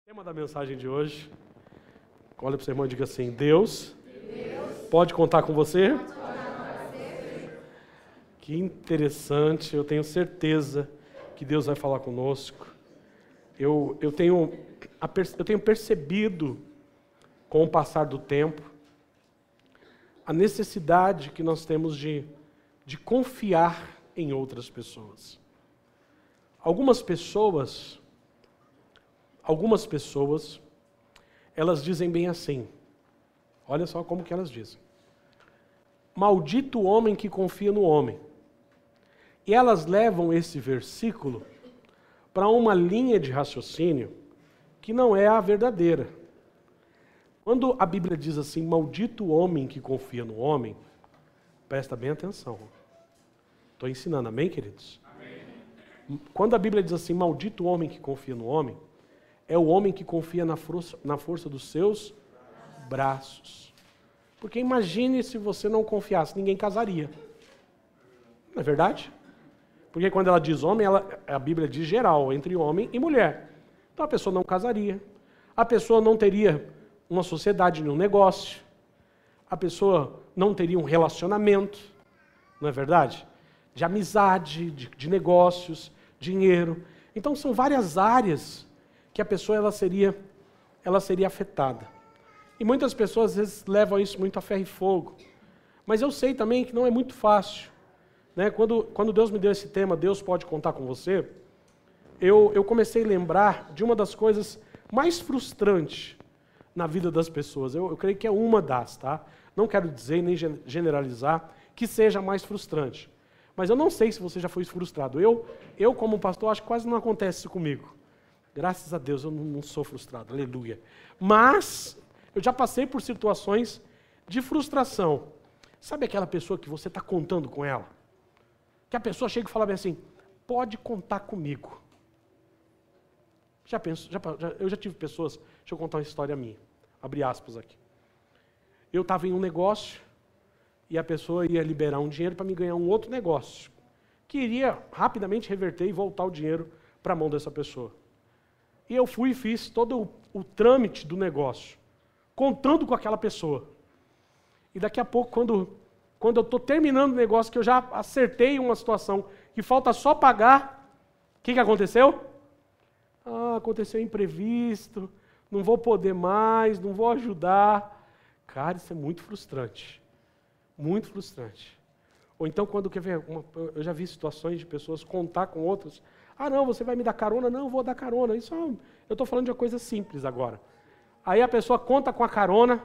O tema da mensagem de hoje, olha para o seu irmão e diga assim: Deus pode contar com você? Que interessante, eu tenho certeza que Deus vai falar conosco. Eu tenho percebido, com o passar do tempo, a necessidade que nós temos de confiar em outras pessoas. Algumas pessoas, elas dizem bem assim, olha só como que elas dizem: maldito o homem que confia no homem. E elas levam esse versículo para uma linha de raciocínio que não é a verdadeira. Quando a Bíblia diz assim, maldito o homem que confia no homem, presta bem atenção. Estou ensinando, amém, queridos? Amém. Quando a Bíblia diz assim, maldito o homem que confia no homem, é o homem que confia na força dos seus braços. Porque imagine se você não confiasse, ninguém casaria. Não é verdade? Porque quando ela diz homem, a Bíblia diz geral, entre homem e mulher. Então a pessoa não casaria. A pessoa não teria uma sociedade, nenhum negócio. A pessoa não teria um relacionamento. Não é verdade? De amizade, de negócios, dinheiro. Então são várias áreas que a pessoa ela seria afetada. E muitas pessoas às vezes levam isso muito a ferro e fogo. Mas eu sei também que não é muito fácil. Né? Quando Deus me deu esse tema, Deus pode contar com você, eu comecei a lembrar de uma das coisas mais frustrantes na vida das pessoas. Eu creio que é uma das, tá? Não quero dizer nem generalizar que seja mais frustrante. Mas eu não sei se você já foi frustrado. Eu como pastor, acho que quase não acontece isso comigo. Graças a Deus eu não sou frustrado, aleluia. Mas eu já passei por situações de frustração. Sabe aquela pessoa que você está contando com ela? Que a pessoa chega e fala bem assim, pode contar comigo. Eu já tive pessoas, deixa eu contar uma história minha, abre aspas aqui. Eu estava em um negócio e a pessoa ia liberar um dinheiro para me ganhar um outro negócio, que iria rapidamente reverter e voltar o dinheiro para a mão dessa pessoa. E eu fui e fiz todo o trâmite do negócio, contando com aquela pessoa. E daqui a pouco, quando eu estou terminando o negócio, que eu já acertei uma situação que falta só pagar, o que aconteceu? Aconteceu imprevisto, não vou poder mais, não vou ajudar. Cara, isso é muito frustrante. Muito frustrante. Ou então, quando quer ver, eu já vi situações de pessoas contar com outras. Não, você vai me dar carona? Não, eu vou dar carona. Eu estou falando de uma coisa simples agora. Aí a pessoa conta com a carona,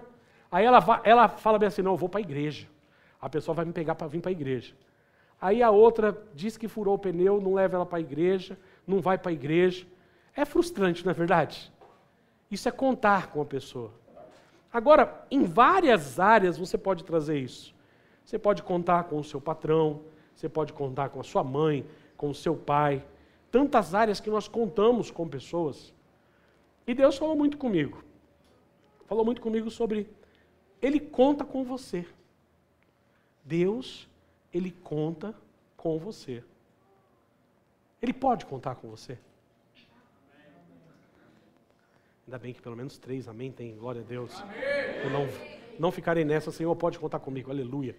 aí ela fala bem assim, não, eu vou para a igreja. A pessoa vai me pegar para vir para a igreja. Aí a outra diz que furou o pneu, não leva ela para a igreja, não vai para a igreja. É frustrante, não é verdade? Isso é contar com a pessoa. Agora, em várias áreas você pode trazer isso. Você pode contar com o seu patrão, você pode contar com a sua mãe, com o seu pai. Tantas áreas que nós contamos com pessoas. E Deus falou muito comigo. Falou muito comigo sobre Ele conta com você. Deus, Ele conta com você. Ele pode contar com você. Ainda bem que pelo menos 3, amém, tem, glória a Deus. Eu não ficarei nessa, Senhor, pode contar comigo, aleluia.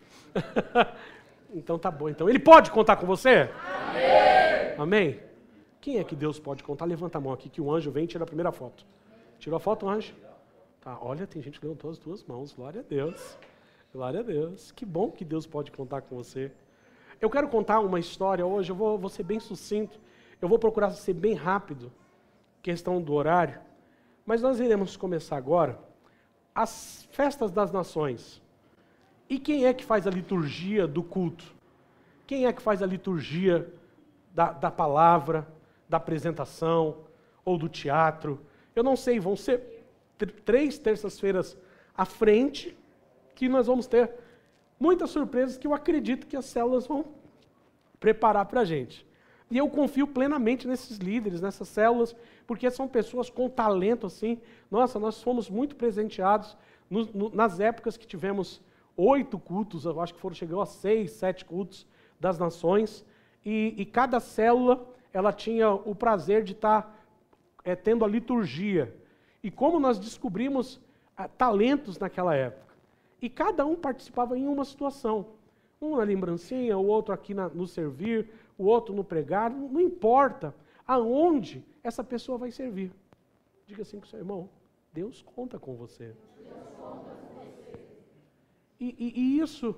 Então tá bom, então. Ele pode contar com você? Amém. Amém? Quem é que Deus pode contar? Levanta a mão aqui que o anjo vem e tira a primeira foto. Tirou a foto, anjo? Tá, olha, tem gente que levantou as duas mãos, glória a Deus. Glória a Deus. Que bom que Deus pode contar com você. Eu quero contar uma história hoje, eu vou ser bem sucinto. Eu vou procurar ser bem rápido, questão do horário. Mas nós iremos começar agora as festas das nações. E quem é que faz a liturgia do culto? Quem é que faz a liturgia da palavra, da apresentação ou do teatro? Eu não sei, vão ser 3 terças-feiras à frente que nós vamos ter muitas surpresas que eu acredito que as células vão preparar para a gente. E eu confio plenamente nesses líderes, nessas células, porque são pessoas com talento assim. Nossa, nós fomos muito presenteados nas épocas que tivemos 8 cultos, eu acho que chegou a 6, 7 cultos das nações, e cada célula ela tinha o prazer de estar tendo a liturgia. e como nós descobrimos talentos naquela época. E cada um participava em uma situação. Um na lembrancinha, o outro aqui no servir, o outro no pregar. Não importa aonde essa pessoa vai servir. Diga assim com o seu irmão, Deus conta com você. E isso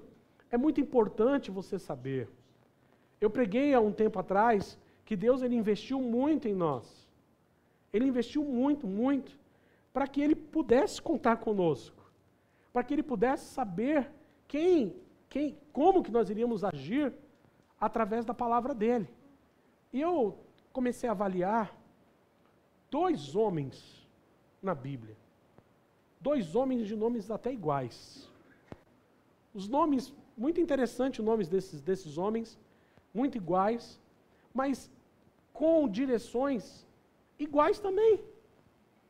é muito importante você saber. Eu preguei há um tempo atrás que Deus ele investiu muito em nós. Ele investiu muito, muito, para que Ele pudesse contar conosco. Para que Ele pudesse saber como que nós iríamos agir através da palavra dEle. E eu comecei a avaliar 2 homens na Bíblia. 2 homens de nomes até iguais. Os nomes, muito interessantes os nomes desses homens, muito iguais, mas com direções iguais também.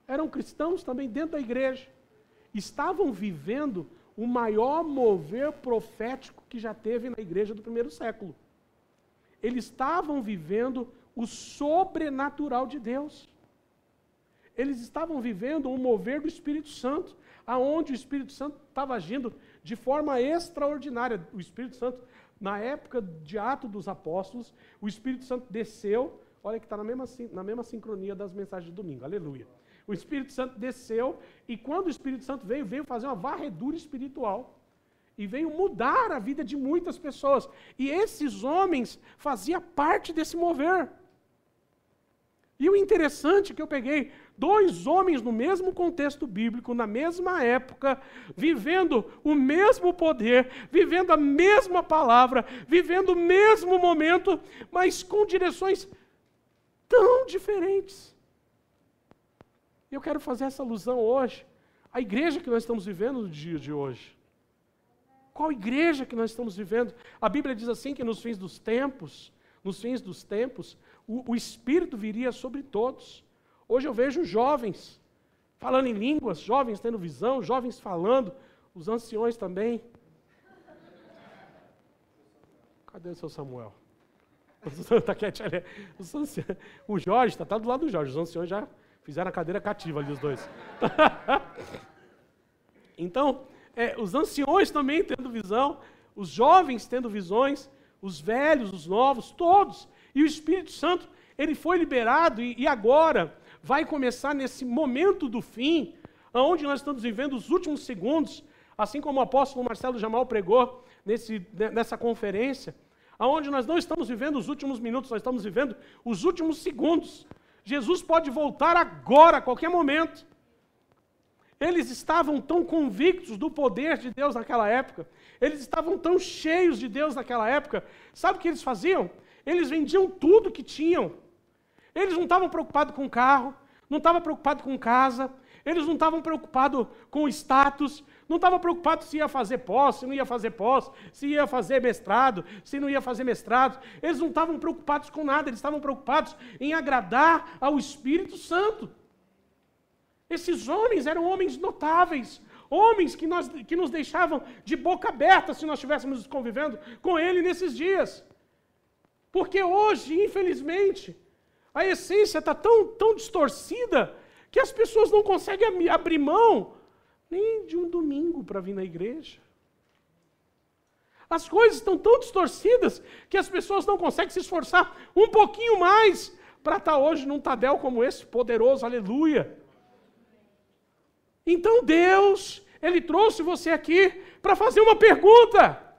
Eram cristãos também dentro da igreja. Estavam vivendo o maior mover profético que já teve na igreja do primeiro século. Eles estavam vivendo o sobrenatural de Deus. Eles estavam vivendo um mover do Espírito Santo, aonde o Espírito Santo estava agindo de forma extraordinária. O Espírito Santo, na época de Atos dos Apóstolos, o Espírito Santo desceu, olha que está na mesma sincronia das mensagens de domingo, aleluia. O Espírito Santo desceu, e quando o Espírito Santo veio fazer uma varredura espiritual, e veio mudar a vida de muitas pessoas. E esses homens faziam parte desse mover. E o interessante é que eu peguei 2 homens no mesmo contexto bíblico, na mesma época, vivendo o mesmo poder, vivendo a mesma palavra, vivendo o mesmo momento, mas com direções tão diferentes. E eu quero fazer essa alusão hoje à igreja que nós estamos vivendo no dia de hoje. Qual igreja que nós estamos vivendo? A Bíblia diz assim que nos fins dos tempos, o Espírito viria sobre todos. Hoje eu vejo jovens falando em línguas, jovens tendo visão, jovens falando, os anciões também. Cadê o seu Samuel? Tá quietinho ali. O Jorge, está do lado do Jorge, os anciões já fizeram a cadeira cativa ali, os dois. Então, os anciões também tendo visão, os jovens tendo visões, os velhos, os novos, todos. E o Espírito Santo, ele foi liberado e agora vai começar nesse momento do fim, onde nós estamos vivendo os últimos segundos, assim como o apóstolo Marcelo Jamal pregou nessa conferência, onde nós não estamos vivendo os últimos minutos, nós estamos vivendo os últimos segundos. Jesus pode voltar agora, a qualquer momento. Eles estavam tão convictos do poder de Deus naquela época, eles estavam tão cheios de Deus naquela época, sabe o que eles faziam? Eles vendiam tudo que tinham. Eles não estavam preocupados com carro, não estavam preocupados com casa, eles não estavam preocupados com status, não estavam preocupados se ia fazer pós, se não ia fazer pós, se ia fazer mestrado, se não ia fazer mestrado. Eles não estavam preocupados com nada, eles estavam preocupados em agradar ao Espírito Santo. Esses homens eram homens notáveis, homens que nos deixavam de boca aberta se nós estivéssemos convivendo com ele nesses dias. Porque hoje, infelizmente, a essência está tão distorcida que as pessoas não conseguem abrir mão nem de um domingo para vir na igreja. As coisas estão tão distorcidas que as pessoas não conseguem se esforçar um pouquinho mais para estar hoje num Tadel como esse, poderoso, aleluia. Então Deus, Ele trouxe você aqui para fazer uma pergunta.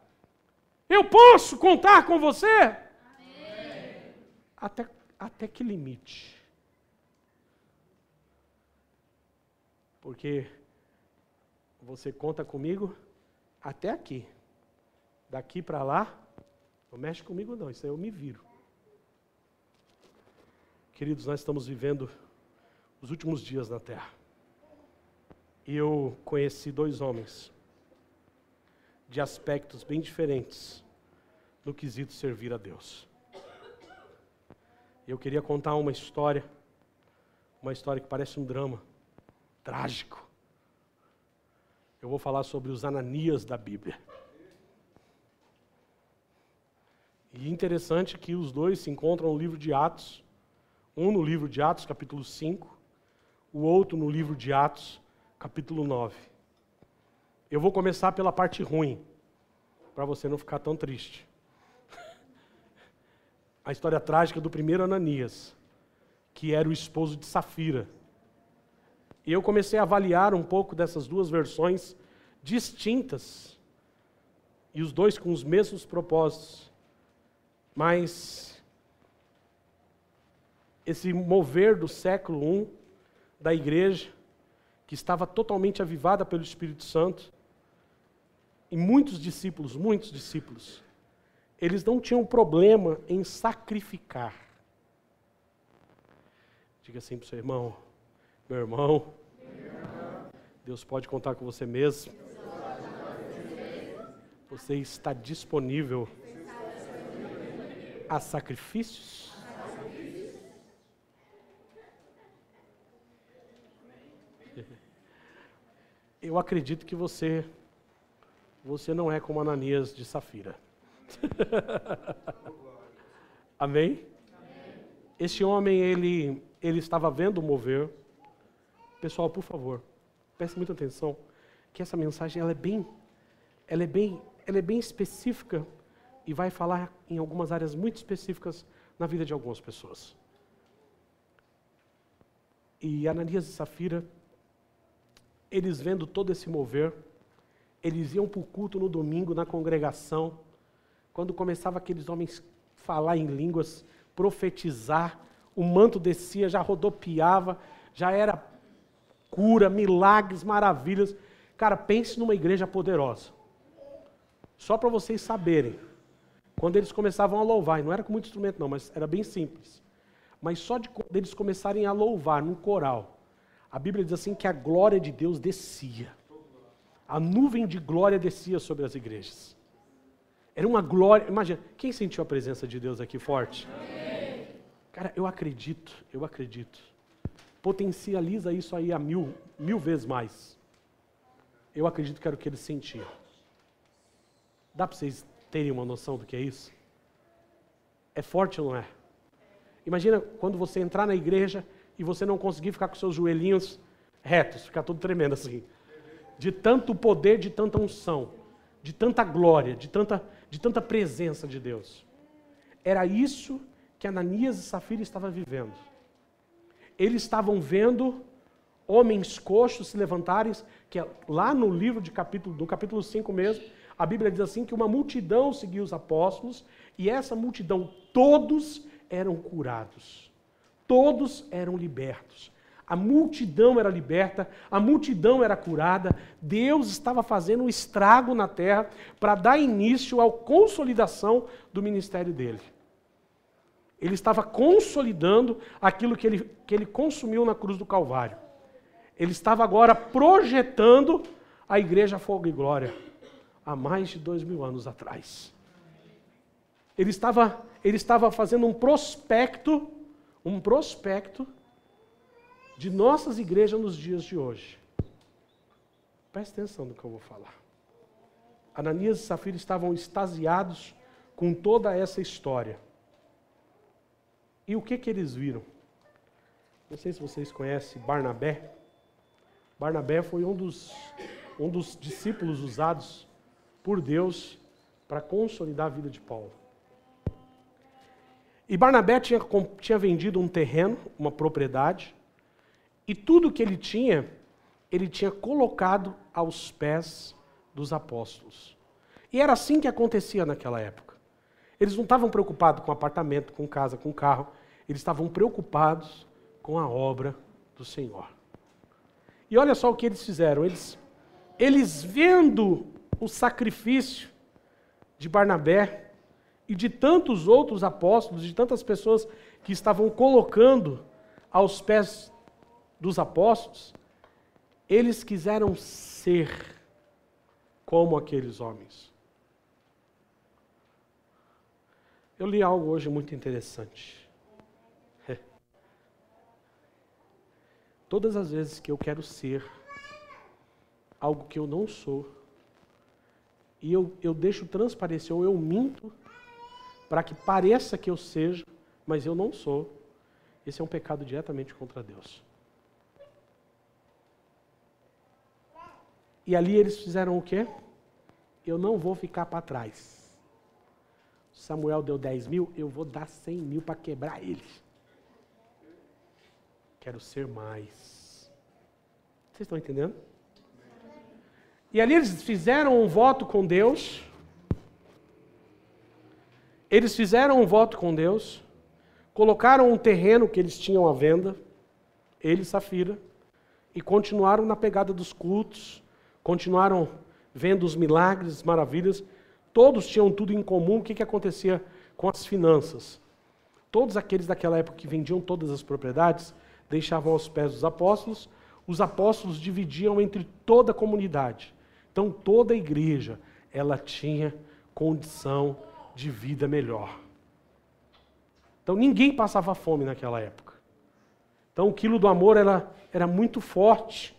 Eu posso contar com você? Amém. Até que limite? Porque você conta comigo até aqui. Daqui para lá, não mexe comigo não, isso aí eu me viro. Queridos, nós estamos vivendo os últimos dias na Terra. E eu conheci 2 homens de aspectos bem diferentes no quesito servir a Deus. Eu queria contar uma história que parece um drama trágico. Eu vou falar sobre os Ananias da Bíblia. E interessante que os 2 se encontram no livro de Atos, um no livro de Atos, capítulo 5, o outro no livro de Atos, capítulo 9. Eu vou começar pela parte ruim, para você não ficar tão triste. A história trágica do primeiro Ananias, que era o esposo de Safira. E eu comecei a avaliar um pouco dessas duas versões distintas, e os dois com os mesmos propósitos. Mas esse mover do século I da igreja, que estava totalmente avivada pelo Espírito Santo, e muitos discípulos, eles não tinham problema em sacrificar. Diga assim para o seu irmão: meu irmão, Deus pode contar com você mesmo. Você está disponível a sacrifícios? Eu acredito que você não é como Ananias de Safira. Amém? Este homem, ele estava vendo o mover. Pessoal, por favor, preste muita atenção, que essa mensagem ela é bem específica e vai falar em algumas áreas muito específicas na vida de algumas pessoas. E Ananias e Safira, eles vendo todo esse mover, eles iam para o culto no domingo, na congregação, quando começava aqueles homens falar em línguas, profetizar, o manto descia, já rodopiava, já era cura, milagres, maravilhas. Cara, pense numa igreja poderosa. Só para vocês saberem, quando eles começavam a louvar, e não era com muito instrumento não, mas era bem simples, mas só de eles começarem a louvar num coral, a Bíblia diz assim que a glória de Deus descia. A nuvem de glória descia sobre as igrejas. Era uma glória, imagina, quem sentiu a presença de Deus aqui forte? Cara, eu acredito. Potencializa isso aí a mil vezes mais. Eu acredito que era o que eles sentiam. Dá para vocês terem uma noção do que é isso? É forte ou não é? Imagina quando você entrar na igreja e você não conseguir ficar com seus joelhinhos retos, ficar todo tremendo assim. De tanto poder, de tanta unção, de tanta glória, de tanta presença de Deus. Era isso que Ananias e Safira estavam vivendo. Eles estavam vendo homens coxos se levantarem, que lá no livro do capítulo 5 mesmo, a Bíblia diz assim que uma multidão seguia os apóstolos, e essa multidão, todos eram curados. Todos eram libertos. A multidão era liberta, a multidão era curada. Deus estava fazendo um estrago na terra para dar início à consolidação do ministério dele. Ele estava consolidando aquilo que ele consumiu na cruz do Calvário. Ele estava agora projetando a igreja Fogo e Glória há mais de 2000 anos atrás. Ele estava fazendo um prospecto de nossas igrejas nos dias de hoje. Preste atenção no que eu vou falar. Ananias e Safira estavam extasiados com toda essa história. E o que eles viram? Não sei se vocês conhecem Barnabé. Barnabé foi um dos discípulos usados por Deus para consolidar a vida de Paulo. E Barnabé tinha vendido um terreno, uma propriedade, e tudo que ele tinha colocado aos pés dos apóstolos. E era assim que acontecia naquela época. Eles não estavam preocupados com apartamento, com casa, com carro. Eles estavam preocupados com a obra do Senhor. E olha só o que eles fizeram. Eles vendo o sacrifício de Barnabé e de tantos outros apóstolos, de tantas pessoas que estavam colocando aos pés dos apóstolos, eles quiseram ser como aqueles homens. Eu li algo hoje muito interessante. Todas as vezes que eu quero ser algo que eu não sou, e eu deixo transparecer, ou eu minto, para que pareça que eu seja, mas eu não sou, esse é um pecado diretamente contra Deus. E ali eles fizeram o quê? Eu não vou ficar para trás. Samuel deu 10 mil, eu vou dar 100 mil para quebrar eles. Quero ser mais. Vocês estão entendendo? E ali eles fizeram um voto com Deus. Eles fizeram um voto com Deus. Colocaram um terreno que eles tinham à venda. Ele e Safira. E continuaram na pegada dos cultos. Continuaram vendo os milagres, maravilhas. Todos tinham tudo em comum. O que acontecia com as finanças? Todos aqueles daquela época que vendiam todas as propriedades, deixavam aos pés dos apóstolos. Os apóstolos dividiam entre toda a comunidade. Então toda a igreja, ela tinha condição de vida melhor. Então ninguém passava fome naquela época. Então o quilo do amor era muito forte.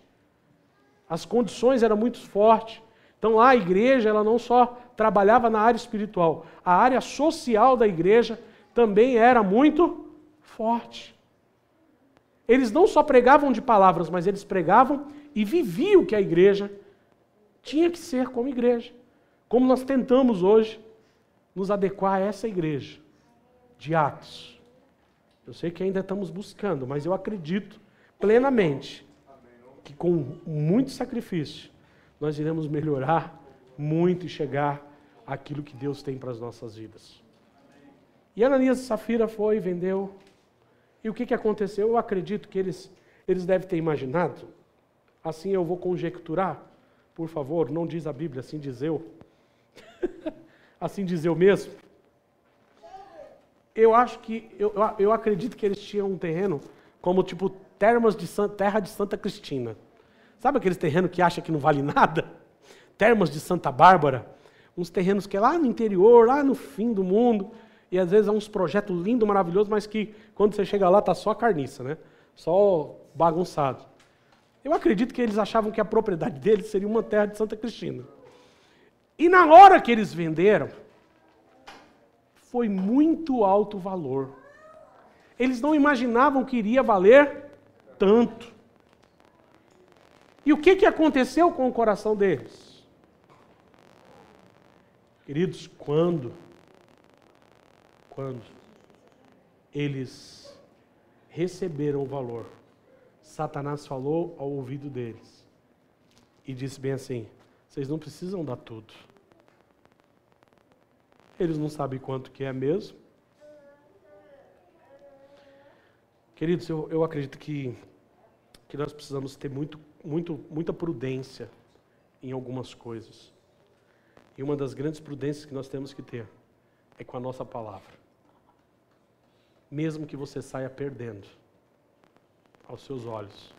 As condições eram muito fortes. Então lá a igreja, ela não só trabalhava na área espiritual, a área social da igreja também era muito forte. Eles não só pregavam de palavras, mas eles pregavam e viviam o que a igreja tinha que ser como igreja. Como nós tentamos hoje nos adequar a essa igreja de Atos. Eu sei que ainda estamos buscando, mas eu acredito plenamente que com muito sacrifício nós iremos melhorar muito e chegar àquilo que Deus tem para as nossas vidas. E Ananias e Safira foi, vendeu. E o que aconteceu? Eu acredito que eles devem ter imaginado, assim eu vou conjecturar, por favor, não diz a Bíblia, assim diz eu. Assim diz eu mesmo. Eu acredito que eles tinham um terreno como tipo terra de Santa Cristina. Sabe aqueles terrenos que acha que não vale nada? Termas de Santa Bárbara. Uns terrenos que é lá no interior, lá no fim do mundo. E às vezes é uns projetos lindos, maravilhosos, mas que quando você chega lá tá só carniça, né? Só bagunçado. Eu acredito que eles achavam que a propriedade deles seria uma terra de Santa Cristina. E na hora que eles venderam, foi muito alto o valor. Eles não imaginavam que iria valer tanto. E o que aconteceu com o coração deles? Queridos, quando eles receberam o valor, Satanás falou ao ouvido deles e disse bem assim: vocês não precisam dar tudo. Eles não sabem quanto que é mesmo. Queridos, eu acredito que nós precisamos ter muita prudência em algumas coisas. E uma das grandes prudências que nós temos que ter é com a nossa palavra. Mesmo que você saia perdendo aos seus olhos,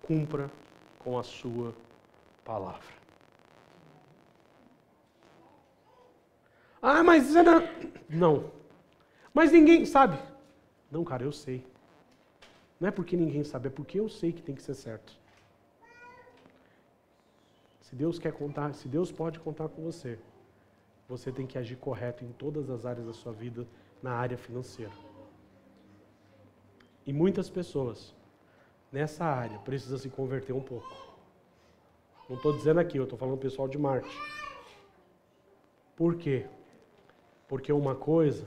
cumpra com a sua palavra. Ah, mas não. Mas ninguém sabe. Não, cara, eu sei. Não é porque ninguém sabe, é porque eu sei que tem que ser certo. Se Deus quer contar, se Deus pode contar com você, você tem que agir correto em todas as áreas da sua vida, na área financeira. E muitas pessoas nessa área precisam se converter um pouco. Não estou dizendo aqui, eu estou falando pessoal de marketing. Por quê? Porque uma coisa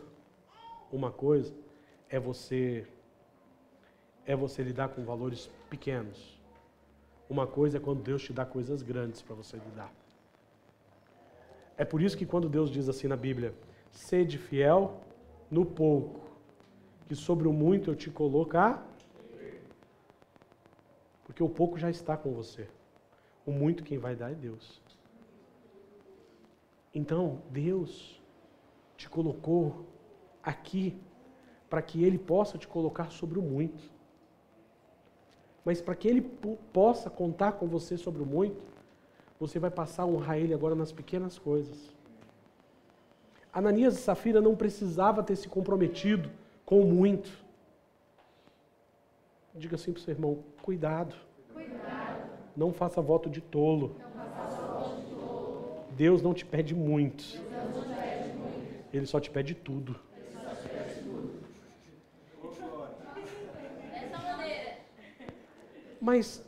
é você lidar com valores pequenos. Uma coisa é quando Deus te dá coisas grandes para você lidar. É por isso que quando Deus diz assim na Bíblia, sede fiel no pouco, que sobre o muito eu te colocar, porque o pouco já está com você. O muito quem vai dar é Deus. Então, Deus te colocou aqui para que Ele possa te colocar sobre o muito. Mas para que Ele possa contar com você sobre o muito, você vai passar a honrar Ele agora nas pequenas coisas. Ananias e Safira não precisava ter se comprometido com o muito. Diga assim para o seu irmão, cuidado. Não faça voto de tolo. Deus não te pede muito. Ele só te pede tudo. Mas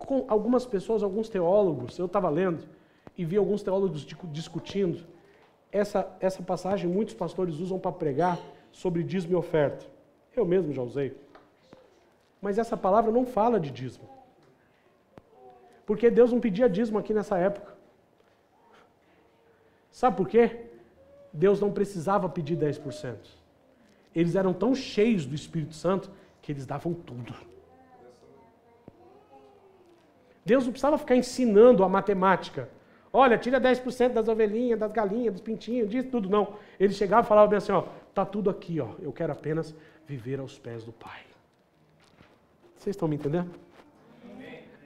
com algumas pessoas, alguns teólogos, eu estava lendo e vi alguns teólogos discutindo essa passagem, muitos pastores usam para pregar sobre dízimo e oferta. Eu mesmo já usei. Mas essa palavra não fala de dízimo. Porque Deus não pedia dízimo aqui nessa época. Sabe por quê? Deus não precisava pedir 10%. Eles eram tão cheios do Espírito Santo que eles davam tudo. Deus não precisava ficar ensinando a matemática. Olha, tira 10% das ovelhinhas, das galinhas, dos pintinhos, disso tudo. Não. Ele chegava e falava bem assim, ó, tá tudo aqui, ó. Eu quero apenas viver aos pés do Pai. Vocês estão me entendendo?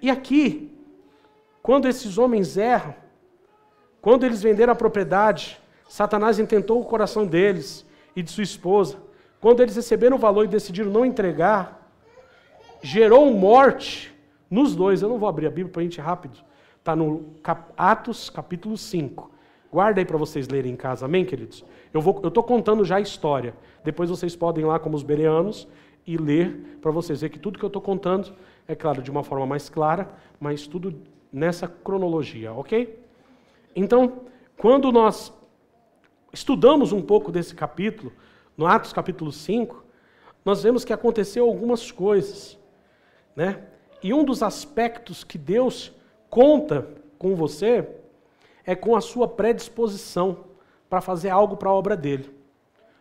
E aqui, quando esses homens erram, quando eles venderam a propriedade, Satanás intentou o coração deles e de sua esposa. Quando eles receberam o valor e decidiram não entregar, gerou morte nos dois. Eu não vou abrir a Bíblia para a gente ir rápido. Está no Atos capítulo 5. Guarda aí para vocês lerem em casa, amém, queridos? Eu estou contando já a história. Depois vocês podem ir lá como os bereanos e ler para vocês verem que tudo que eu estou contando é claro, de uma forma mais clara, mas tudo nessa cronologia, ok? Então, quando nós estudamos um pouco desse capítulo, no Atos capítulo 5, nós vemos que aconteceu algumas coisas, né? E um dos aspectos que Deus conta com você é com a sua predisposição para fazer algo para a obra dele.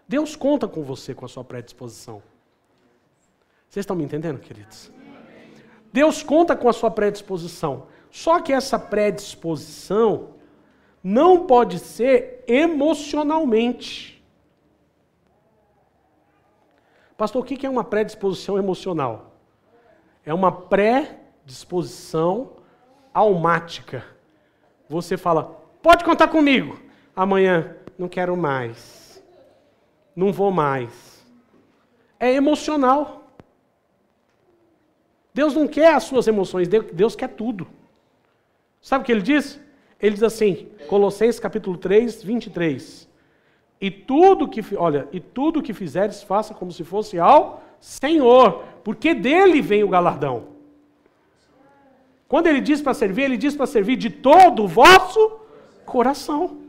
Deus conta com você com a sua predisposição. Vocês estão me entendendo, queridos? Deus conta com a sua predisposição. Só que essa predisposição não pode ser emocionalmente. Pastor, o que é uma predisposição emocional? É uma predisposição almática. Você fala, pode contar comigo. Amanhã, não quero mais. Não vou mais. É emocional. Deus não quer as suas emoções, Deus quer tudo. Sabe o que ele diz? Ele diz assim, Colossenses capítulo 3, 23. E tudo que fizeres, faça como se fosse ao Senhor, porque dele vem o galardão. Quando ele diz para servir, ele diz para servir de todo o vosso coração.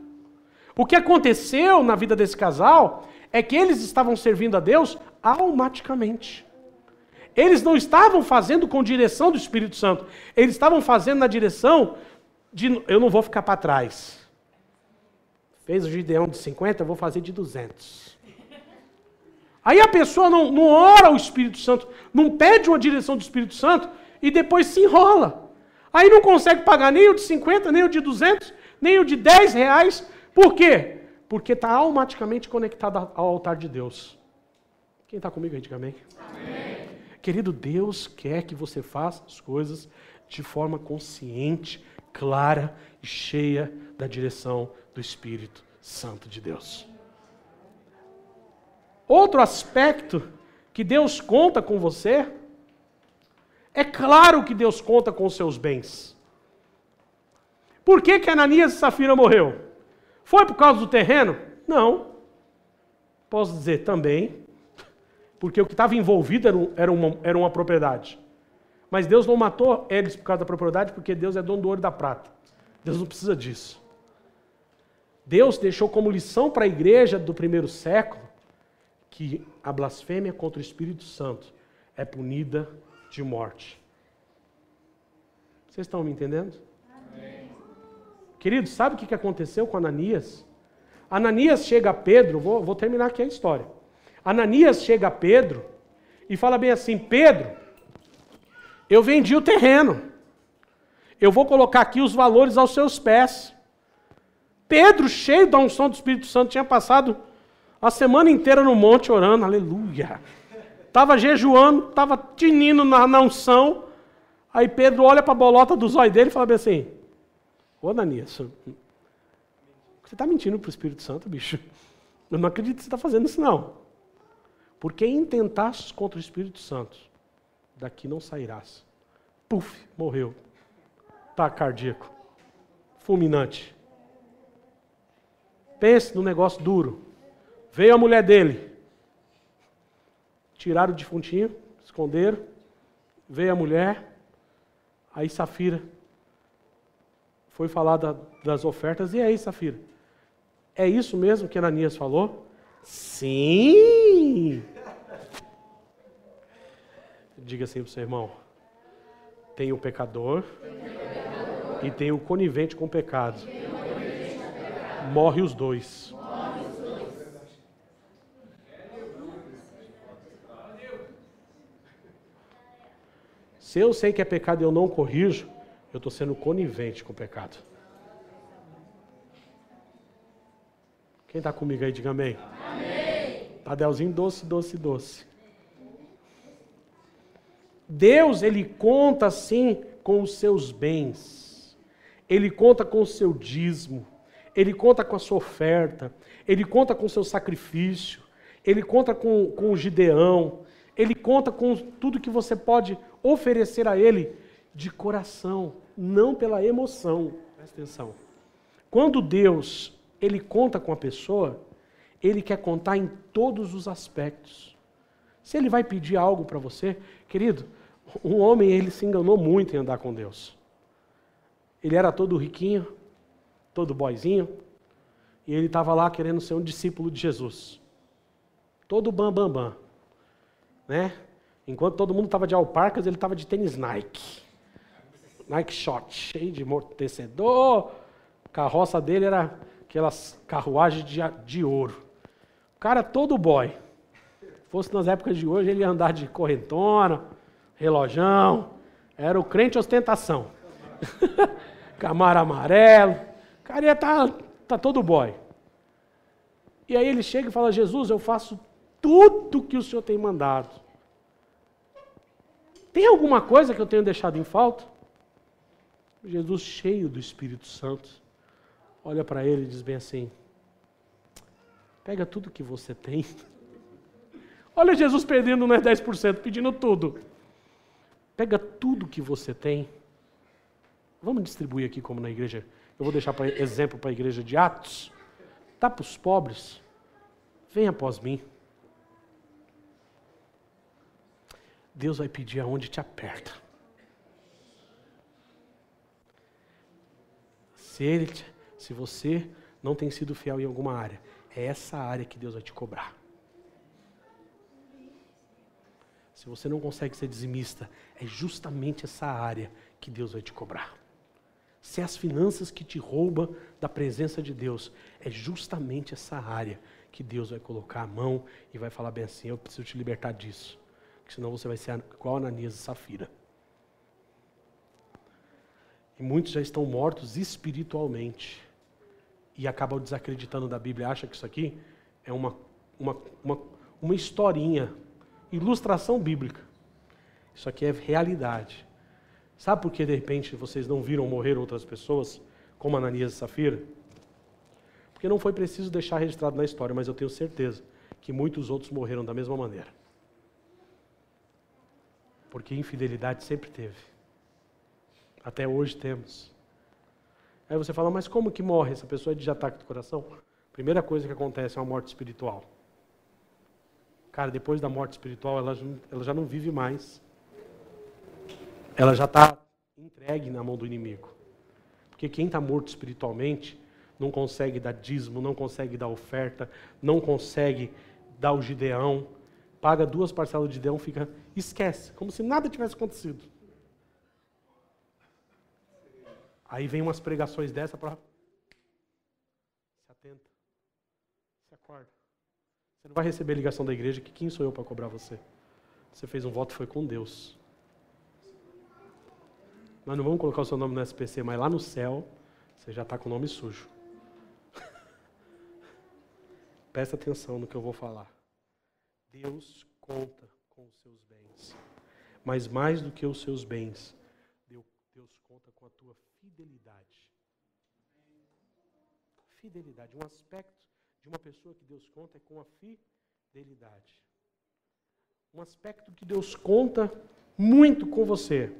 O que aconteceu na vida desse casal é que eles estavam servindo a Deus almaticamente. Eles não estavam fazendo com direção do Espírito Santo. Eles estavam fazendo na direção de, eu não vou ficar para trás. Fez o Gideão de 50, eu vou fazer de 200. Aí a pessoa não ora ao Espírito Santo, não pede uma direção do Espírito Santo e depois se enrola. Aí não consegue pagar nem o de 50, nem o de 200, nem o de 10 reais. Por quê? Porque está automaticamente conectado ao altar de Deus. Quem está comigo aí, diga amém. Amém. Querido, Deus quer que você faça as coisas de forma consciente, clara e cheia da direção do Espírito Santo de Deus. Outro aspecto que Deus conta com você, é claro que Deus conta com os seus bens. Por que Ananias e Safira morreu? Foi por causa do terreno? Não. Posso dizer também, porque o que estava envolvido era uma propriedade. Mas Deus não matou eles por causa da propriedade, porque Deus é dono do ouro e da prata. Deus não precisa disso. Deus deixou como lição para a igreja do primeiro século que a blasfêmia contra o Espírito Santo é punida de morte. Vocês estão me entendendo? Amém. Queridos, sabe o que aconteceu com Ananias? Ananias chega a Pedro, vou terminar aqui a história. Ananias chega a Pedro e fala bem assim, Pedro, eu vendi o terreno. Eu vou colocar aqui os valores aos seus pés. Pedro, cheio da unção do Espírito Santo, tinha passado a semana inteira no monte orando, aleluia. Estava jejuando, estava tinindo na unção. Aí Pedro olha para a bolota do zóio dele e fala bem assim, ô Ananias, você está mentindo para o Espírito Santo, bicho? Eu não acredito que você está fazendo isso não. Porque intentasses contra o Espírito Santo, daqui não sairás. Puf, morreu. Tá cardíaco. Fulminante. Pense no negócio duro. Veio a mulher dele. Tiraram o defuntinho, esconderam. Veio a mulher. Aí Safira foi falar das ofertas. E aí, Safira? É isso mesmo que Ananias falou? Sim! Diga assim para o seu irmão. Tem o pecador e tem o conivente com o pecado. Morre os dois. Se eu sei que é pecado e eu não corrijo, eu estou sendo conivente com o pecado. Quem está comigo aí, diga amém. Amém. Tadelzinho doce, doce, doce. Deus, Ele conta sim com os seus bens. Ele conta com o seu dízimo. Ele conta com a sua oferta. Ele conta com o seu sacrifício. Ele conta com o Gideão. Ele conta com tudo que você pode oferecer a Ele de coração, não pela emoção. Presta atenção. Quando Deus, Ele conta com a pessoa, Ele quer contar em todos os aspectos. Se Ele vai pedir algo para você, querido, um homem, ele se enganou muito em andar com Deus. Ele era todo riquinho, todo boizinho, e ele estava lá querendo ser um discípulo de Jesus. Todo bam. Né? Enquanto todo mundo estava de alparcas, ele estava de tênis Nike. Nike Shot, cheio de amortecedor. A carroça dele era aquelas carruagens de ouro. O cara todo boy. Se fosse nas épocas de hoje, ele ia andar de correntona, relojão. Era o crente ostentação. Camaro amarelo. O cara ia tá todo boy. E aí ele chega e fala, Jesus, eu faço tudo que o Senhor tem mandado. Tem alguma coisa que eu tenho deixado em falta? Jesus, cheio do Espírito Santo, olha para ele e diz bem assim, pega tudo que você tem. Olha Jesus pedindo, não é 10%, pedindo tudo. Pega tudo que você tem. Vamos distribuir aqui como na igreja. Eu vou deixar exemplo para a igreja de Atos. Dá para os pobres. Venha após mim. Deus vai pedir aonde te aperta. Se você não tem sido fiel em alguma área, é essa área que Deus vai te cobrar. Se você não consegue ser dizimista, é justamente essa área que Deus vai te cobrar. Se as finanças que te roubam da presença de Deus, é justamente essa área que Deus vai colocar a mão e vai falar bem assim, eu preciso te libertar disso. Porque senão você vai ser igual Ananias e Safira. E muitos já estão mortos espiritualmente. E acabam desacreditando da Bíblia. Acham que isso aqui é uma historinha. Ilustração bíblica. Isso aqui é realidade. Sabe por que de repente vocês não viram morrer outras pessoas? Como Ananias e Safira? Porque não foi preciso deixar registrado na história. Mas eu tenho certeza que muitos outros morreram da mesma maneira. Porque infidelidade sempre teve. Até hoje temos. Aí você fala, mas como que morre? Essa pessoa é de ataque do coração? Primeira coisa que acontece é uma morte espiritual. Cara, depois da morte espiritual, ela já não vive mais. Ela já está entregue na mão do inimigo. Porque quem está morto espiritualmente não consegue dar dízimo, não consegue dar oferta, não consegue dar o Gideão, paga 2 parcelas de Gideão, esquece, como se nada tivesse acontecido. Aí vem umas pregações dessa para... Se atenta. Se acorda. Você não vai receber ligação da igreja, que quem sou eu para cobrar você? Você fez um voto, foi com Deus. Nós não vamos colocar o seu nome no SPC, mas lá no céu, você já está com o nome sujo. Presta atenção no que eu vou falar. Deus conta com os seus bens. Mas mais do que os seus bens, Deus conta com a tua fidelidade. Fidelidade. Um aspecto de uma pessoa que Deus conta é com a fidelidade. Um aspecto que Deus conta muito com você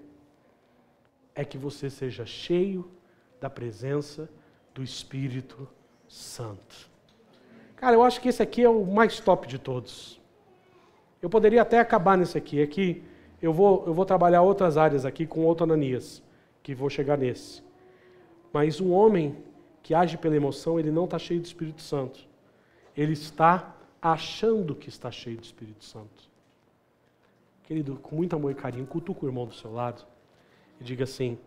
é que você seja cheio da presença do Espírito Santo. Cara, eu acho que esse aqui é o mais top de todos. Eu poderia até acabar nesse aqui. É que Eu vou trabalhar outras áreas aqui com outro Ananias, que vou chegar nesse. Mas um homem que age pela emoção, ele não está cheio do Espírito Santo. Ele está achando que está cheio do Espírito Santo. Querido, com muito amor e carinho, cutuca o irmão do seu lado e diga assim: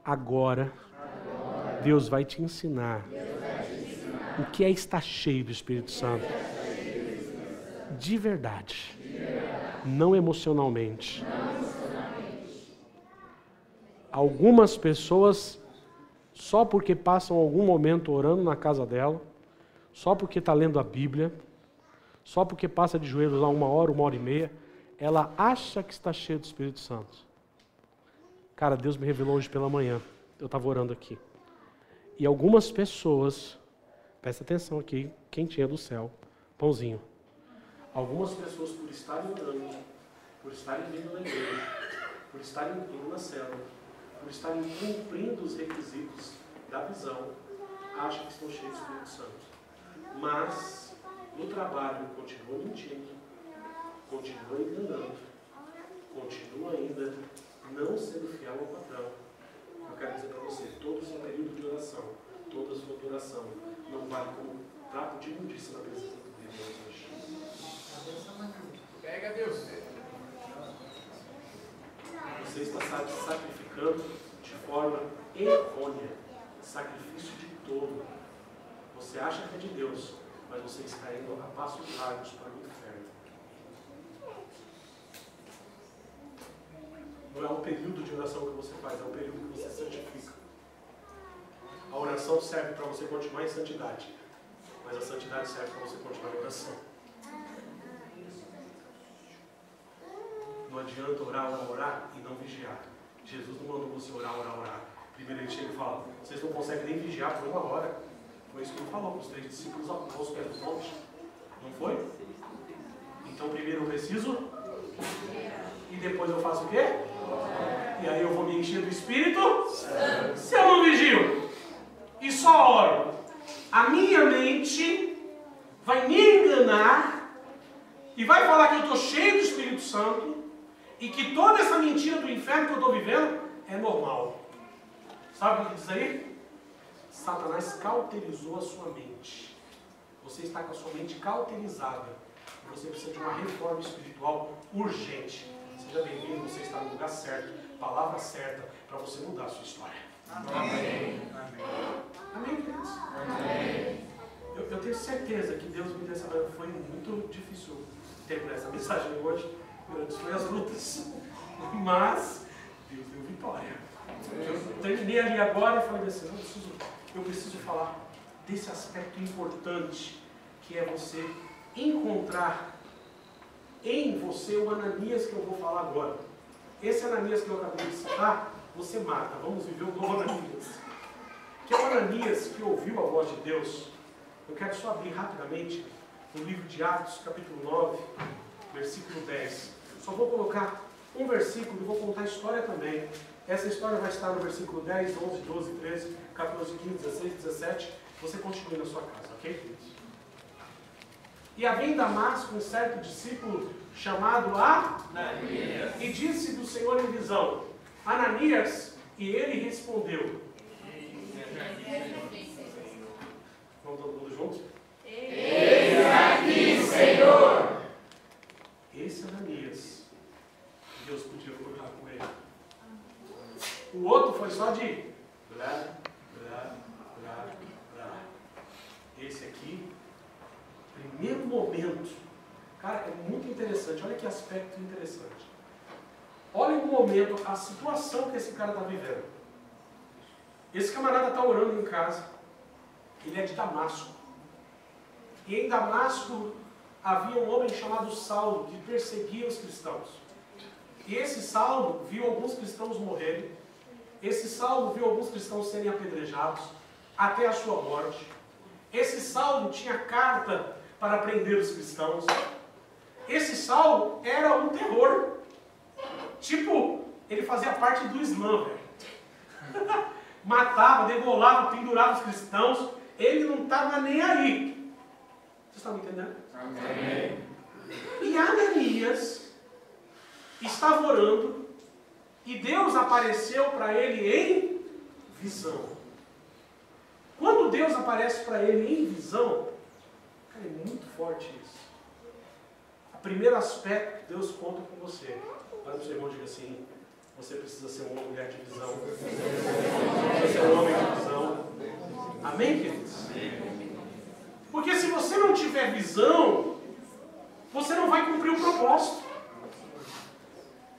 agora Deus vai te ensinar o que é estar cheio do Espírito Santo. De verdade. Não emocionalmente. Algumas pessoas, só porque passam algum momento orando na casa dela, só porque está lendo a Bíblia, só porque passa de joelhos lá 1 hora e meia, ela acha que está cheia do Espírito Santo. Cara, Deus me revelou hoje pela manhã. Eu estava orando aqui. E algumas pessoas, presta atenção aqui, quentinha do céu, pãozinho. Algumas pessoas, por estarem orando, por estarem vindo na igreja, por estarem indo na célula, por estarem cumprindo os requisitos da visão, acham que estão cheios do Espírito Santo. Mas, no trabalho, continuam mentindo, continuam enganando, continuam ainda não sendo fiel ao padrão. Eu quero dizer para você, todos em período de oração, toda a sua oração, não vale como trapo de imundícia na presença de Deus hoje. Pega Deus. Você está sacrificando de forma errônea, sacrifício de tolo. Você acha que é de Deus, mas você está indo a passos largos para o inferno. Não é o período de oração que você faz, é o período que você santifica. A oração serve para você continuar em santidade, mas a santidade serve para você continuar em oração. Não adianta orar e não vigiar. Jesus não mandou você orar. Primeiro ele chega e fala: vocês não conseguem nem vigiar por 1 hora. Foi isso que ele falou para os 3 discípulos aos pés do monte. Não foi? Então primeiro eu preciso e depois eu faço o quê? E aí eu vou me encher do Espírito se eu não vigio e só oro. A minha mente vai me enganar e vai falar que eu estou cheio do Espírito Santo e que toda essa mentira do inferno que eu estou vivendo é normal. Sabe o que diz aí? Satanás cauterizou a sua mente. Você está com a sua mente cauterizada. Você precisa de uma reforma espiritual urgente. Seja bem-vindo, você está no lugar certo, palavra certa, para você mudar a sua história. Amém. Amém, queridos? Amém. Eu tenho certeza que Deus me deu essa manhã. Foi muito difícil terminar essa mensagem hoje. Grandes foi as lutas. Mas Deus deu vitória. Eu terminei ali agora e falei assim: eu preciso falar desse aspecto importante que é você encontrar em você o Ananias que eu vou falar agora. Esse Ananias que eu acabei de citar, você mata. Vamos viver o novo Ananias. Que é o Ananias que ouviu a voz de Deus. Eu quero só abrir rapidamente no livro de Atos, capítulo 9, versículo 10. Só vou colocar um versículo e vou contar a história também. Essa história vai estar no versículo 10, 11, 12, 13, 14, 15, 16, 17. Você continue na sua casa, ok, queridos? E havia em Damasco um certo discípulo chamado Ananias. E disse do Senhor em visão: Ananias, e ele respondeu. Vamos todo mundo juntos? Eis aqui, Senhor. Esse Ananias, Deus podia colocar com ele. O outro foi só de blá, blá, blá, blá. Esse aqui, primeiro momento. Cara, é muito interessante. Olha que aspecto interessante. Olha o momento, a situação que esse cara está vivendo. Esse camarada está orando em casa. Ele é de Damasco. E em Damasco havia um homem chamado Saulo que perseguia os cristãos. E esse Saulo viu alguns cristãos morrerem. Esse Saulo viu alguns cristãos serem apedrejados até a sua morte. Esse Saulo tinha carta para prender os cristãos. Esse Saulo era um terror. Tipo, ele fazia parte do Islã, velho. Matava, degolava, pendurava os cristãos. Ele não estava nem aí. Vocês estão me entendendo? Amém. E Ananias, estava orando e Deus apareceu para ele em visão. Quando Deus aparece para ele em visão, cara, é muito forte isso. O primeiro aspecto que Deus conta com você. Olha para o seu irmão e diga assim: você precisa ser uma mulher de visão. Você precisa ser um homem de visão. Amém, queridos? Porque se você não tiver visão, você não vai cumprir o propósito.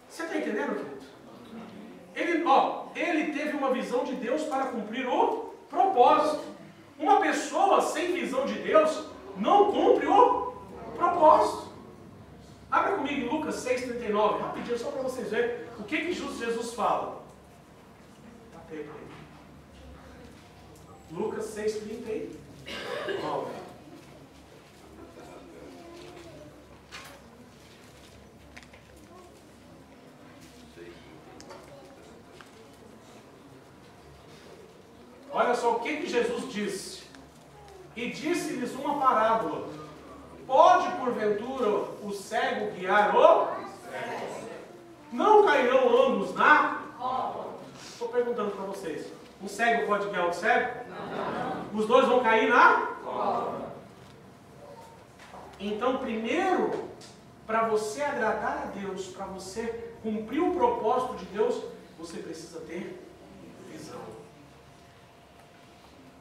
Você está entendendo, querido? Ele teve uma visão de Deus para cumprir o propósito. Uma pessoa sem visão de Deus não cumpre o propósito. Abra comigo em Lucas 6,39, rapidinho, só para vocês verem o que Jesus fala. Lucas 6,39. Olha só o que Jesus disse. E disse-lhes uma parábola. Pode, porventura, o cego guiar o cego? Não cairão ambos na? Estou perguntando para vocês. Um cego pode guiar outro cego? Não. Os dois vão cair na? Então, primeiro, para você agradar a Deus, para você cumprir o propósito de Deus, você precisa ter visão.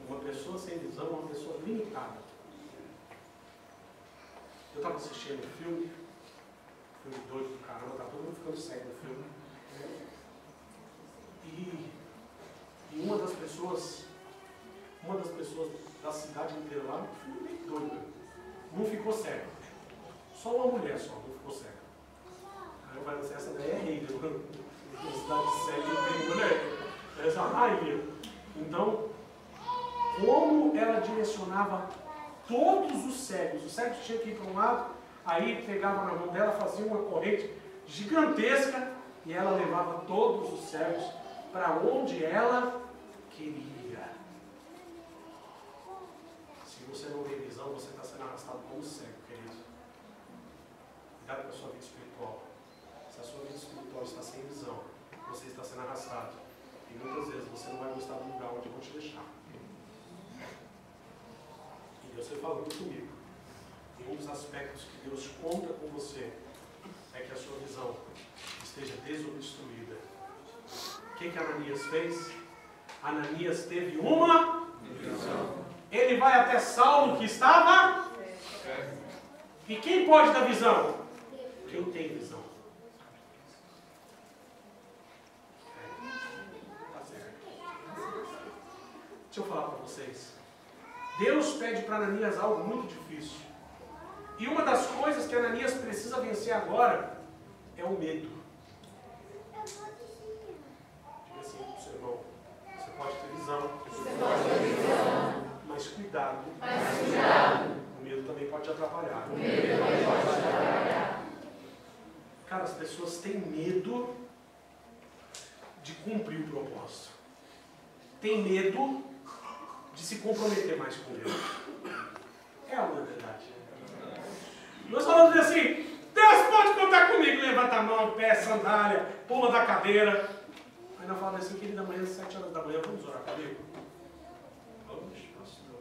Uma pessoa sem visão é uma pessoa limitada. Eu estava assistindo um filme doido do caramba, está todo mundo ficando cego no filme. E uma das pessoas da cidade inteira lá, um filme meio doido, não ficou cego. Só uma mulher só não ficou cega. Aí eu falei assim, essa daí é rei, uma cidade cega e tem mulher. Essa é uma rainha. Então, como ela direcionava todos os cegos tinham que ir para um lado, aí pegava na mão dela, fazia uma corrente gigantesca e ela levava todos os cegos para onde ela queria. Se você não tem visão, você está sendo arrastado como cego, querido. Cuidado com a sua vida espiritual. Se a sua vida espiritual está sem visão, você está sendo arrastado. E muitas vezes você não vai gostar do lugar onde eu vou te deixar. Deus foi falando comigo. E um dos aspectos que Deus conta com você é que a sua visão esteja desobstruída. O que Ananias fez? Ananias teve uma visão. Ele vai até Saulo que estava. E quem pode dar visão? Quem tem visão. Deixa eu falar para vocês. Deus pede para Ananias algo muito difícil. E uma das coisas que Ananias precisa vencer agora é o medo. Diga assim para o seu irmão: você pode ter visão. Mas cuidado. O medo também pode te atrapalhar. Cara, as pessoas têm medo de cumprir o propósito. Tem medo de se comprometer mais com Deus. É a verdade. Nós falamos assim: Deus pode contar comigo. Levanta a mão, pé, sandália, pula da cadeira. Aí nós falamos assim: querida, amanhã às 7 horas da manhã, vamos orar comigo? Vamos, pastor.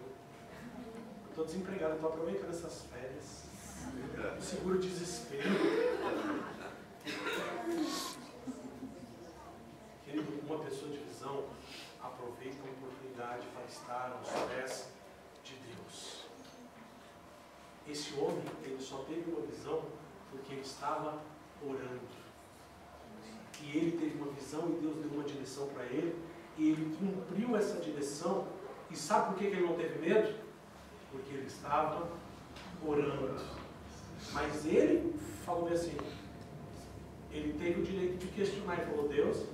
Eu estou desempregado, estou aproveitando essas férias. Seguro desespero. Querido, uma pessoa de visão aproveita a oportunidade para estar aos pés de Deus. Esse homem, ele só teve uma visão porque ele estava orando. E ele teve uma visão e Deus deu uma direção para ele. E ele cumpriu essa direção. E sabe por que ele não teve medo? Porque ele estava orando. Mas ele falou assim, ele teve o direito de questionar e falou: Deus,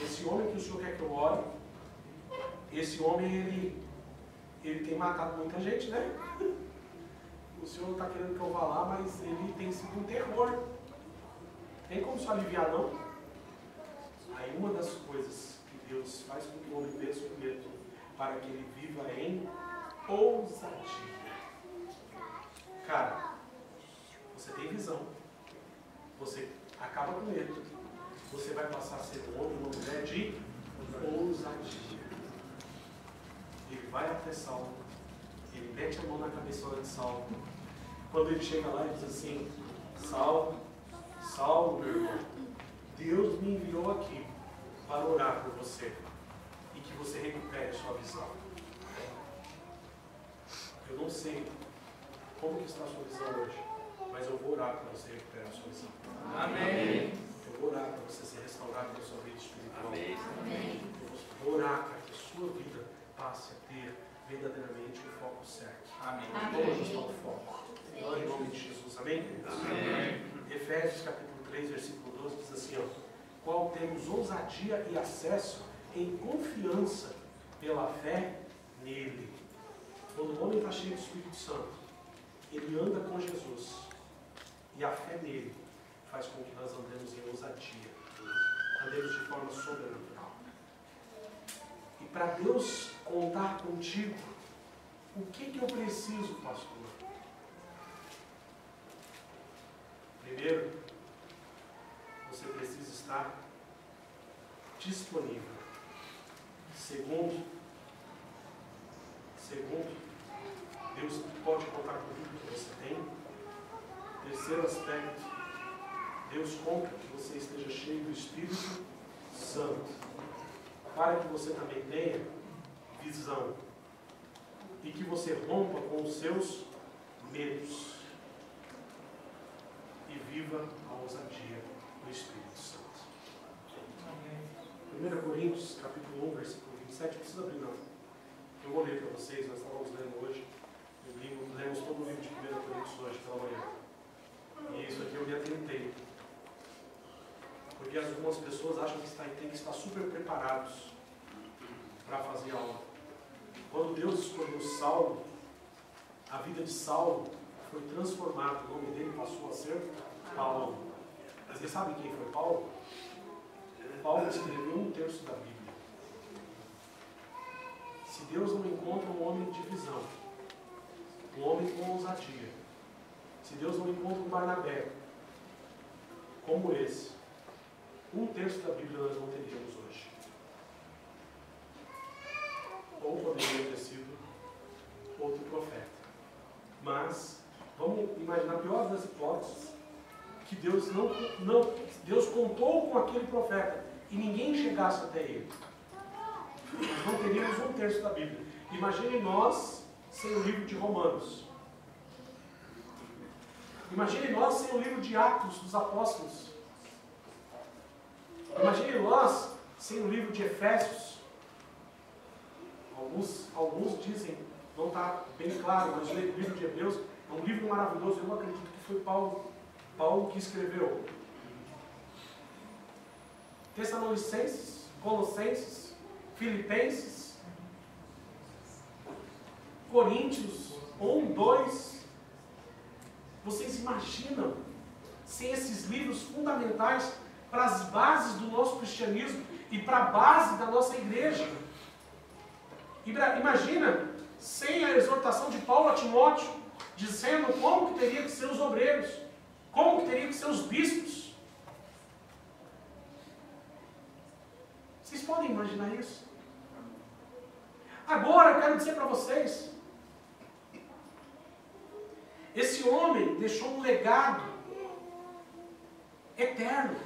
esse homem que o Senhor quer que eu ore, esse homem ele tem matado muita gente, né? O Senhor não está querendo que eu vá lá, mas ele tem sido um terror. Tem como se aliviar, não? Aí uma das coisas que Deus faz com que o homem vença o medo, para que ele viva em ousadia. Cara, você tem visão. Acaba com medo. Você vai passar a ser um homem, uma mulher de ousadia. Ele vai até Saulo, ele mete a mão na cabeçona de Saulo. Quando ele chega lá, ele diz assim: Saulo, Saulo, meu irmão, Deus me enviou aqui para orar por você e que você recupere a sua visão. Eu não sei como que está a sua visão hoje, mas eu vou orar para você recuperar a sua visão. Amém. Eu vou orar para você ser restaurado na sua vida espiritual. Amém. Eu vou orar para que a sua vida passe a ter verdadeiramente o foco certo. Amém. Vamos ajustar o foco. Em nome de Jesus. Amém? Amém. Efésios capítulo 3, versículo 12 diz assim, ó: qual temos ousadia e acesso em confiança pela fé nele. Quando o homem está cheio do Espírito Santo, ele anda com Jesus. E a fé nele faz com que nós andemos em ousadia. Andemos de forma sobrenatural. E para Deus contar contigo, o que eu preciso, pastor? Primeiro, você precisa estar disponível. Segundo, Deus pode contar com tudo que você tem. Terceiro aspecto, Deus conta que você esteja cheio do Espírito Santo, para que você também tenha visão e que você rompa com os seus medos e viva a ousadia do Espírito Santo. 1 Coríntios, capítulo 1, versículo 27, precisa abrir não. Eu vou ler para vocês, nós estávamos lendo hoje, lemos todo o livro de 1 Coríntios hoje pela manhã. E isso aqui eu me atentei. Porque algumas pessoas acham que tem que estar super preparados para fazer algo. Quando Deus escolheu Saulo, a vida de Saulo foi transformada, o nome dele passou a ser Paulo. Vocês sabem quem foi Paulo? Paulo escreveu 1/3 da Bíblia. Se Deus não encontra um homem de visão, um homem com ousadia, se Deus não encontra um Barnabé como esse, 1/3 da Bíblia nós não teríamos hoje. Ou poderia ter sido outro profeta. Mas, vamos imaginar a pior das hipóteses, que Deus Deus contou com aquele profeta e ninguém chegasse até ele. Nós não teríamos 1/3 da Bíblia. Imagine nós sem o livro de Romanos. Imagine nós sem o livro de Atos dos Apóstolos. Imagine nós sem o livro de Efésios. Alguns dizem, não está bem claro, mas o livro de Hebreus é um livro maravilhoso. Eu acredito que foi Paulo que escreveu. Tessalonicenses, Colossenses, Filipenses, Coríntios 1, 2. Vocês imaginam, sem esses livros fundamentais para as bases do nosso cristianismo e para a base da nossa igreja? Imagina, sem a exortação de Paulo a Timóteo, dizendo como que teria que ser os obreiros, como que teria que ser os bispos. Vocês podem imaginar isso? Agora eu quero dizer para vocês, esse homem deixou um legado eterno.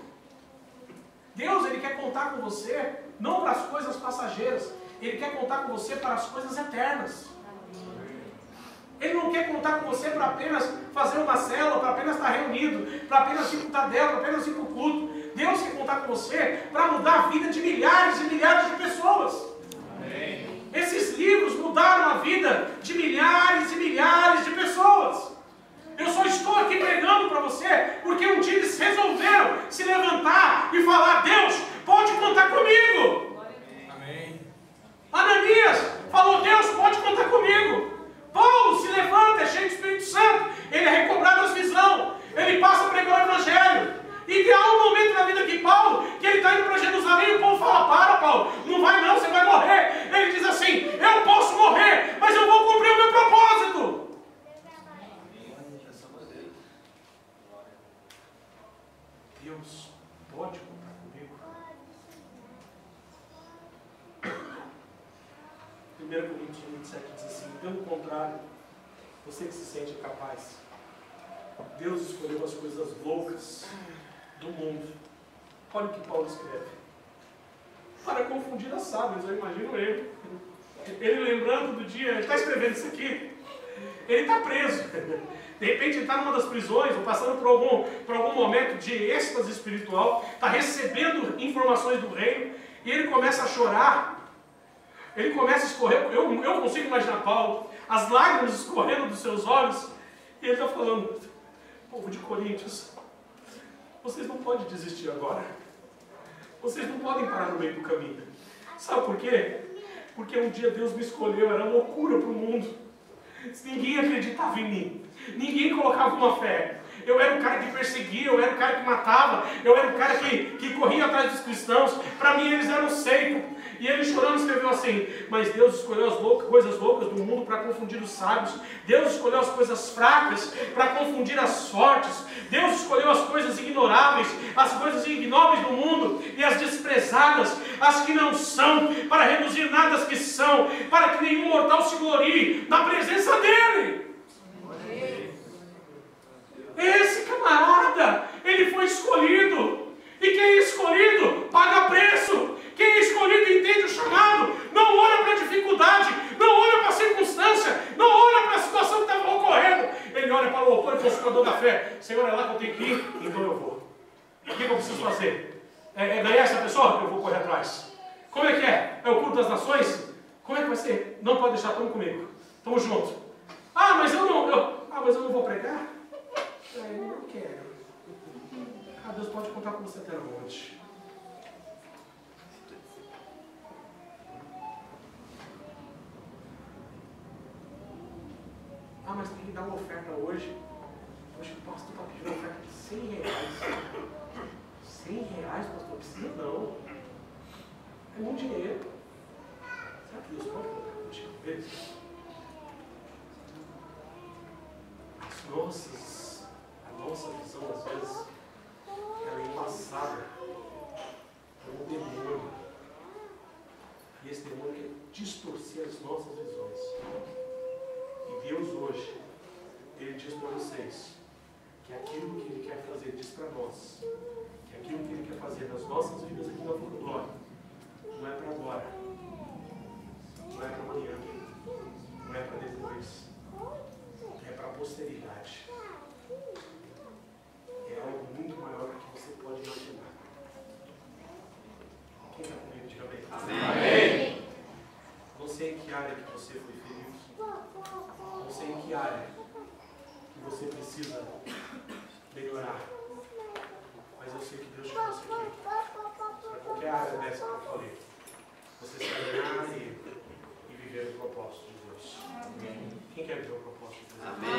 Deus, Ele quer contar com você, não para as coisas passageiras, Ele quer contar com você para as coisas eternas. Ele não quer contar com você para apenas fazer uma célula, para apenas estar reunido, para apenas ir para o Tadel, para apenas ir para o culto. Deus quer contar com você para mudar a vida de milhares e milhares de pessoas. Amém. Esses livros mudaram a vida de milhares e milhares de pessoas. Eu só estou aqui pregando para você porque um dia eles resolveram se levantar e falar: Deus, pode contar comigo. Amém. Ananias falou: Deus, pode contar comigo. Paulo se levanta, é cheio do Espírito Santo, ele é recobrado as visão, ele passa a pregar o Evangelho. E há um momento na vida de Paulo que ele está indo para Jerusalém e o povo fala: 1 Coríntios 27 diz assim: pelo contrário, você que se sente incapaz, Deus escolheu as coisas loucas do mundo. Olha o que Paulo escreve: para confundir as sábias. Eu imagino ele lembrando do dia, ele está escrevendo isso aqui, ele está preso, de repente ele está numa das prisões, ou passando por algum momento de êxtase espiritual, está recebendo informações do reino, e ele começa a chorar, ele começa a escorrer, eu consigo imaginar Paulo, as lágrimas escorrendo dos seus olhos, e ele está falando: povo de Coríntios, vocês não podem desistir agora, vocês não podem parar no meio do caminho. Sabe por quê? Porque um dia Deus me escolheu, era loucura para o mundo. Ninguém acreditava em mim, ninguém colocava uma fé. Eu era o cara que perseguia, eu era o cara que matava, eu era o cara que corria atrás dos cristãos. Para mim eles eram seco. E ele chorando escreveu assim: mas Deus escolheu as coisas loucas do mundo para confundir os sábios. Deus escolheu as coisas fracas para confundir as fortes. Deus escolheu as coisas ignoráveis, as coisas ignóbeis do mundo e as desprezadas, as que não são, para reduzir nada as que são, para que nenhum mortal se glorie na presença dele. Esse camarada, ele foi escolhido. E quem é escolhido paga preço. Quem é escolhido entende o chamado, não olha para a dificuldade, não olha para a circunstância, não olha para a situação que está ocorrendo. Ele olha para o autor e consumador da fé: Senhor, é lá que eu tenho que ir, então eu vou. O que eu preciso fazer? É ganhar essa pessoa? Eu vou correr atrás. Como é que é? É o culto das nações? Como é que vai ser? Não pode deixar, tamo comigo. Tamo junto. Mas eu não vou pregar? Eu não quero. Deus pode contar com você até onde? Mas tem que dar uma oferta hoje. Hoje o pastor está pedindo uma oferta de R$100. R$100, pastor? Precisa não. É muito dinheiro. Será que Deus pode contar contigo? A nossa visão às vezes ela é embaçada por um demônio. E esse demônio quer distorcer as nossas visões. E Deus hoje, Ele diz para vocês que aquilo que Ele quer fazer, diz para nós, que aquilo que Ele quer fazer nas nossas vidas aqui na Foro Glória, não é para agora, não é para amanhã, não é para depois, é para a posteridade. É algo muito maior do que você pode imaginar. Quem está comigo, diga bem. Amém. Não sei em que área que você foi ferido. Não sei em que área que você precisa melhorar. Mas eu sei que Deus te trouxe aqui. Para qualquer área dessa que eu falei, você se alinhar e viver o propósito de Deus. Amém. Quem quer viver o propósito de Deus? Amém.